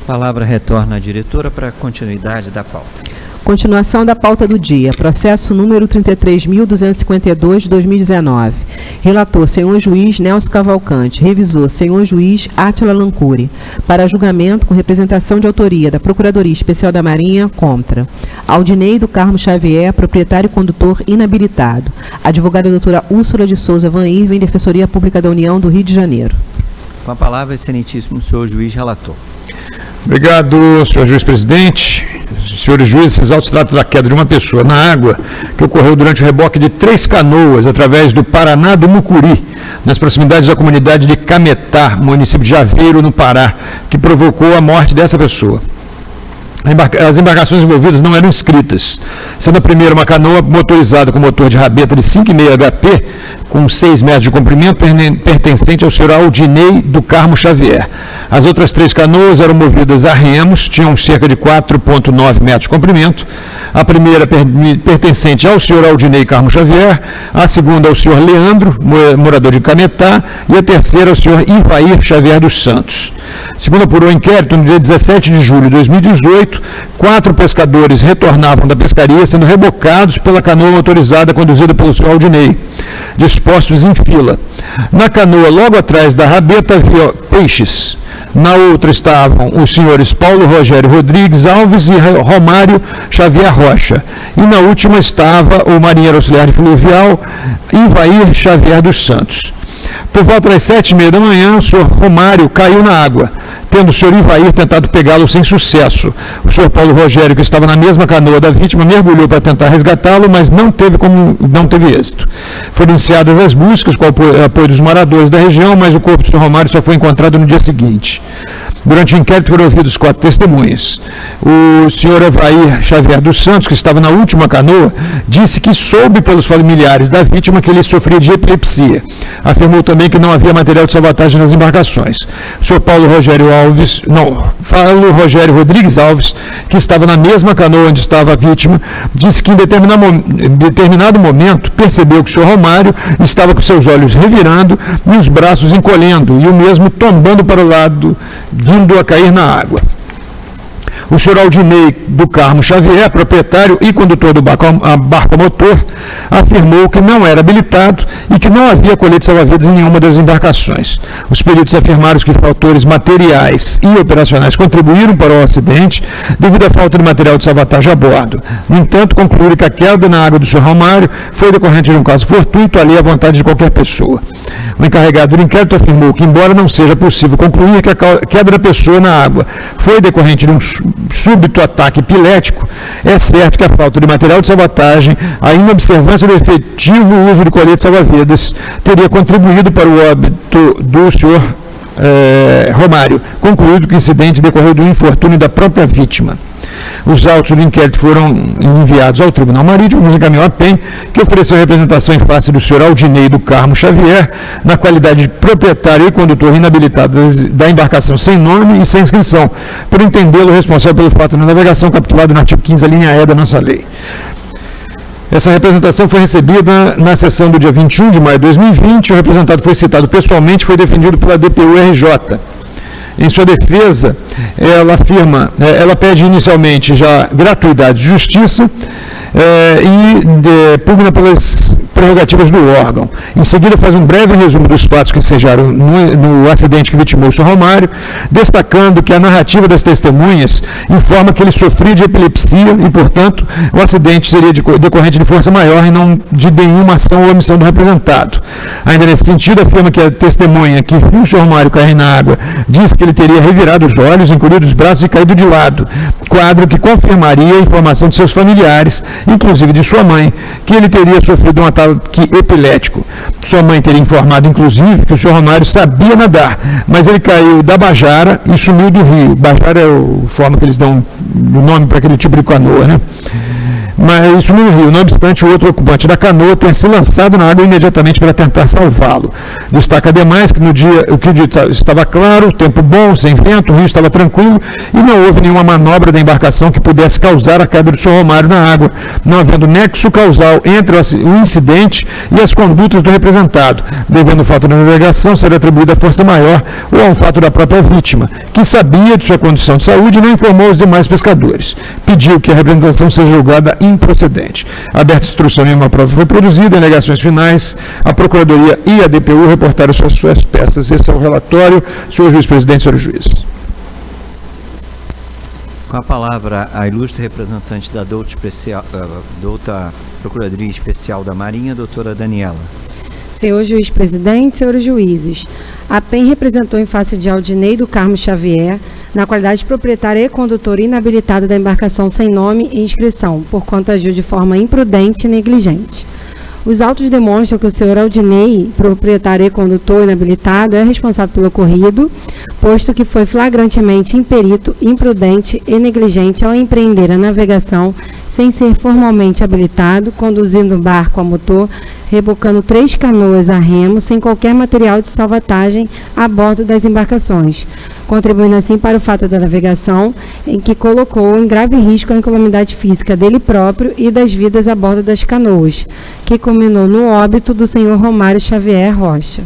A palavra retorna à diretora para a continuidade da pauta. Continuação da pauta do dia. Processo número 33.252 de 2019. Relator, senhor juiz Nelson Cavalcante. Revisor, senhor juiz Átila Lancuri. Para julgamento com representação de autoria da Procuradoria Especial da Marinha contra Aldinei do Carmo Xavier, proprietário e condutor inabilitado. Advogada doutora Úrsula de Souza Van Irving, Defensoria Pública da União do Rio de Janeiro. Com a palavra, excelentíssimo senhor juiz relator. Obrigado, senhor juiz-presidente. Senhores juízes, esses autos tratam da queda de uma pessoa na água que ocorreu durante o reboque de 3 canoas através do Paraná do Mucuri, nas proximidades da comunidade de Cametá, município de Javeiro, no Pará, que provocou a morte dessa pessoa. As embarcações envolvidas não eram inscritas, sendo a primeira uma canoa motorizada com motor de rabeta de 5,5 HP, com 6 metros de comprimento, pertencente ao senhor Aldinei do Carmo Xavier. As outras 3 canoas eram movidas a remos, tinham cerca de 4,9 metros de comprimento. A primeira pertencente ao senhor Aldinei Carmo Xavier, a segunda ao senhor Leandro, morador de Cametá, e a terceira ao senhor Ivair Xavier dos Santos. Segundo apurou o inquérito, no dia 17 de julho de 2018, 4 pescadores retornavam da pescaria sendo rebocados pela canoa motorizada conduzida pelo senhor Aldinei, dispostos em fila. Na canoa, logo atrás da rabeta, havia peixes. Na outra estavam os senhores Paulo Rogério Rodrigues Alves e Romário Xavier Rocha. E na última estava o marinheiro auxiliar de fluvial Ivair Xavier dos Santos. Por volta das 7h30 da manhã, o senhor Romário caiu na água, tendo o senhor Ivair tentado pegá-lo sem sucesso. O senhor Paulo Rogério, que estava na mesma canoa da vítima, mergulhou para tentar resgatá-lo, mas não teve êxito. Foram iniciadas as buscas com o apoio dos moradores da região, mas o corpo do senhor Romário só foi encontrado no dia seguinte. Durante o inquérito foram ouvidos 4 testemunhas. O senhor Ivair Xavier dos Santos, que estava na última canoa, disse que soube pelos familiares da vítima que ele sofria de epilepsia. Afirmou também que não havia material de salvatagem nas embarcações. O senhor Paulo Rogério Rodrigues Alves, que estava na mesma canoa onde estava a vítima, disse que em determinado momento percebeu que o senhor Romário estava com seus olhos revirando e os braços encolhendo, e o mesmo tombando para o lado, vindo a cair na água. O senhor Aldinei do Carmo Xavier, proprietário e condutor do barco a motor, afirmou que não era habilitado e que não havia colete salva-vidas em nenhuma das embarcações. Os peritos afirmaram que fatores materiais e operacionais contribuíram para o acidente devido à falta de material de salvatagem a bordo. No entanto, concluíram que a queda na água do senhor Romário foi decorrente de um caso fortuito, ali à vontade de qualquer pessoa. O encarregado do inquérito afirmou que, embora não seja possível concluir que a queda da pessoa na água foi decorrente de um súbito ataque epilético, é certo que a falta de material de salvatagem, a inobservância do efetivo uso de colete salva-vidas, teria contribuído para o óbito do senhor Romário, concluído que o incidente decorreu do infortúnio da própria vítima. Os autos do inquérito foram enviados ao Tribunal Marítimo, nos encaminhou a PEN, que ofereceu representação em face do senhor Aldinei do Carmo Xavier, na qualidade de proprietário e condutor inabilitado da embarcação sem nome e sem inscrição, por entendê-lo responsável pelo fato de navegação capitulado no artigo 15, a linha E da nossa lei. Essa representação foi recebida na sessão do dia 21 de maio de 2020, o representado foi citado pessoalmente e foi defendido pela DPU-RJ. Em sua defesa, ela pede inicialmente já gratuidade de justiça e pugna pelas prerrogativas do órgão. Em seguida, faz um breve resumo dos fatos que ensejaram no acidente que vitimou o senhor Romário, destacando que a narrativa das testemunhas informa que ele sofria de epilepsia e, portanto, o acidente seria decorrente de força maior e não de nenhuma ação ou omissão do representado. Ainda nesse sentido, afirma que a testemunha que viu o senhor Romário cair na água disse que ele teria revirado os olhos, encolhido os braços e caído de lado, quadro que confirmaria a informação de seus familiares, inclusive de sua mãe, que ele teria sofrido um ataque epilético. Sua mãe teria informado, inclusive, que o senhor Romário sabia nadar, mas ele caiu da Bajara e sumiu do rio. Bajara é a forma que eles dão o nome para aquele tipo de canoa, né? Mas sumiu no rio, não obstante o outro ocupante da canoa ter se lançado na água imediatamente para tentar salvá-lo. Destaca ademais que no dia estava claro, tempo bom, sem vento, o rio estava tranquilo e não houve nenhuma manobra da embarcação que pudesse causar a queda do senhor Romário na água, não havendo nexo causal entre o incidente e as condutas do representado, devendo o fato da navegação ser atribuído à força maior ou a um fato da própria vítima, que sabia de sua condição de saúde e não informou os demais pescadores. Pediu que a representação seja julgada improcedente. Aberta instrução e uma prova foi produzida, em alegações finais, a Procuradoria e a DPU reportaram suas peças. Esse é o relatório. Senhor juiz-presidente, senhores juízes. Com a palavra, a ilustre representante da douta Procuradoria Especial da Marinha, doutora Daniela. Senhor juiz-presidente, senhores juízes, a PEN representou em face de Aldinei do Carmo Xavier na qualidade de proprietário e condutor inabilitado da embarcação sem nome e inscrição, porquanto agiu de forma imprudente e negligente. Os autos demonstram que o senhor Aldinei, proprietário e condutor inabilitado, é responsável pelo ocorrido, posto que foi flagrantemente imperito, imprudente e negligente ao empreender a navegação sem ser formalmente habilitado, conduzindo o barco a motor, rebocando 3 canoas a remo, sem qualquer material de salvatagem a bordo das embarcações, contribuindo assim para o fato da navegação, em que colocou em grave risco a incolumidade física dele próprio e das vidas a bordo das canoas, que culminou no óbito do senhor Romário Xavier Rocha.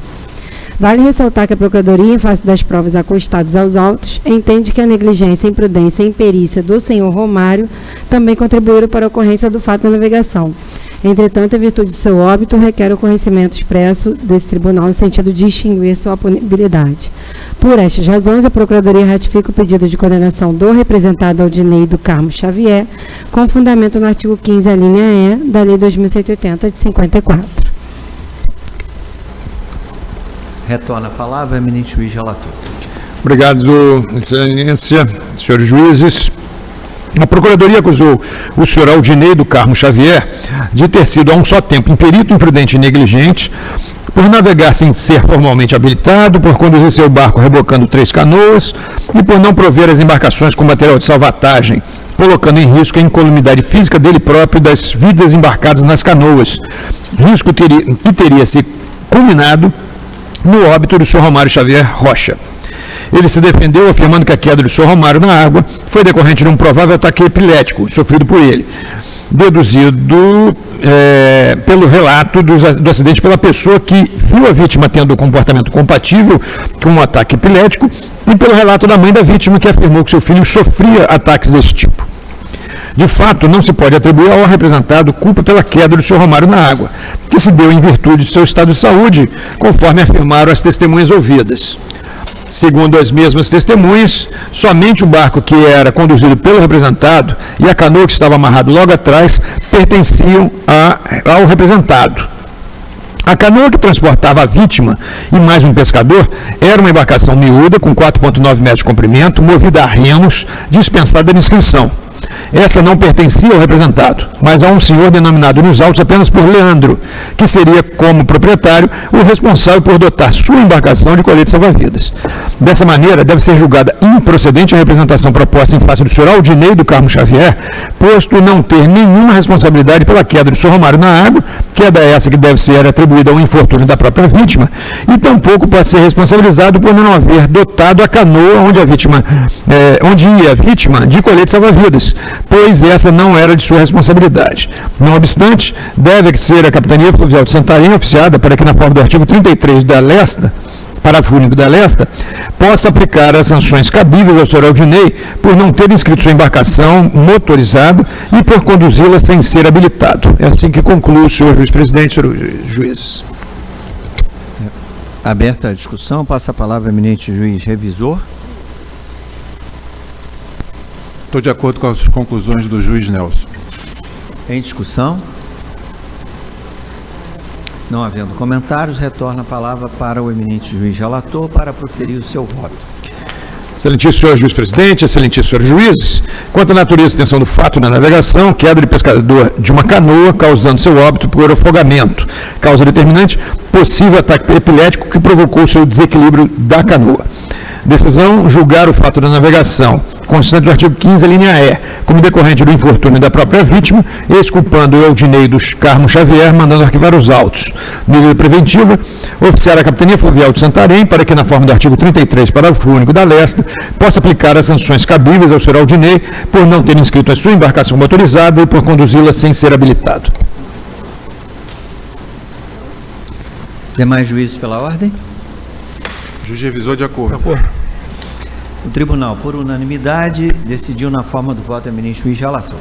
Vale ressaltar que a Procuradoria, em face das provas acostadas aos autos, entende que a negligência, imprudência e imperícia do senhor Romário também contribuíram para a ocorrência do fato da navegação. Entretanto, em virtude do seu óbito, requer o conhecimento expresso desse tribunal no sentido de extinguir sua punibilidade. Por estas razões, a Procuradoria ratifica o pedido de condenação do representado Aldinei do Carmo Xavier, com fundamento no artigo 15, a linha E, da Lei 2180 de 54. Retorna a palavra, eminente juiz relator. Obrigado, excelência, senhores juízes. A Procuradoria acusou o senhor Aldinei do Carmo Xavier de ter sido a um só tempo imperito, imprudente e negligente, por navegar sem ser formalmente habilitado, por conduzir seu barco rebocando 3 canoas e por não prover as embarcações com material de salvatagem, colocando em risco a incolumidade física dele próprio e das vidas embarcadas nas canoas, risco que teria se culminado no óbito do senhor Romário Xavier Rocha. Ele se defendeu afirmando que a queda do senhor Romário na água foi decorrente de um provável ataque epilético sofrido por ele, deduzido pelo relato do acidente pela pessoa que viu a vítima tendo um comportamento compatível com um ataque epilético e pelo relato da mãe da vítima que afirmou que seu filho sofria ataques desse tipo. De fato, não se pode atribuir ao representado culpa pela queda do senhor Romário na água, que se deu em virtude de seu estado de saúde, conforme afirmaram as testemunhas ouvidas. Segundo as mesmas testemunhas, somente o barco que era conduzido pelo representado e a canoa que estava amarrado logo atrás pertenciam ao representado. A canoa que transportava a vítima e mais um pescador era uma embarcação miúda com 4,9 metros de comprimento, movida a remos, dispensada de inscrição. Essa não pertencia ao representado, mas a um senhor denominado nos autos apenas por Leandro, que seria, como proprietário, o responsável por dotar sua embarcação de colete salva-vidas. Dessa maneira, deve ser julgada improcedente a representação proposta em face do senhor Aldinei do Carmo Xavier, posto não ter nenhuma responsabilidade pela queda do senhor Romário na água, queda essa que deve ser atribuída ao infortúnio da própria vítima, e tampouco pode ser responsabilizado por não haver dotado a canoa onde ia a vítima de colete salva-vidas, pois essa não era de sua responsabilidade. Não obstante, deve ser a Capitania Fluvial de Santarém oficiada para que, na forma do artigo 33 da Lesta, parágrafo único da Lesta, possa aplicar as sanções cabíveis ao senhor Aldinei por não ter inscrito sua embarcação motorizada e por conduzi-la sem ser habilitado. É assim que conclui o senhor juiz-presidente, senhor juiz. Aberta a discussão, passa a palavra ao eminente juiz revisor. Estou de acordo com as conclusões do juiz Nelson. Em discussão? Não havendo comentários, retorna a palavra para o eminente juiz relator para proferir o seu voto. Excelentíssimo senhor juiz-presidente, excelentíssimo senhor juízes, quanto à natureza e extensão do fato na navegação, queda de pescador de uma canoa causando seu óbito por afogamento, causa determinante, possível ataque epilético que provocou seu desequilíbrio da canoa. Decisão, julgar o fato da navegação, constante do artigo 15, a linha E, como decorrente do infortúnio da própria vítima, exculpando o Aldinei do Carmo Xavier, mandando arquivar os autos. Medida preventiva, oficiar a Capitania Fluvial de Santarém, para que, na forma do artigo 33, parágrafo único da Lesta, possa aplicar as sanções cabíveis ao senhor Aldinei por não ter inscrito a sua embarcação motorizada e por conduzi-la sem ser habilitado. Demais juízes pela ordem? Juiz revisor, de acordo. O tribunal, por unanimidade, decidiu na forma do voto eminente juiz relator.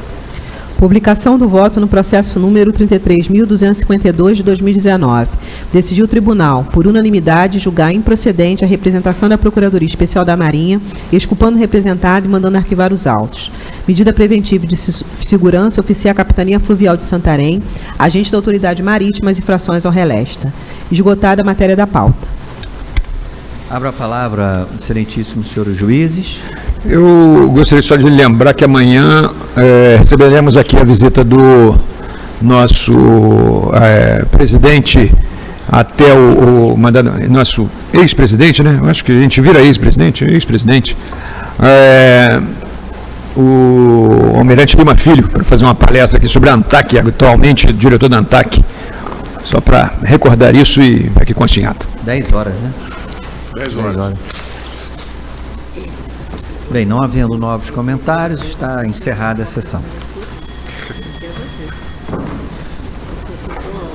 Publicação do voto no processo número 33.252 de 2019. Decidiu o tribunal, por unanimidade, julgar improcedente a representação da Procuradoria Especial da Marinha, exculpando o representado e mandando arquivar os autos. Medida preventiva de segurança oficia a Capitania Fluvial de Santarém, agente da Autoridade Marítima, as infrações ao relesta. Esgotada a matéria da pauta. Abro a palavra, excelentíssimos senhores juízes. Eu gostaria só de lembrar que amanhã receberemos aqui a visita do nosso presidente até o nosso ex-presidente, né? Eu acho que a gente vira ex-presidente, o Almirante Lima Filho, para fazer uma palestra aqui sobre a ANTAC, atualmente diretor da ANTAC, só para recordar isso e para que conste em ata. 10 horas, né? 10 horas. Bem, não havendo novos comentários, está encerrada a sessão.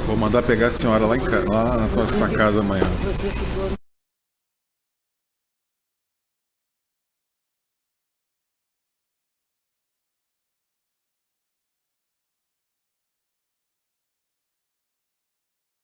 Vou mandar pegar a senhora lá na sua casa amanhã.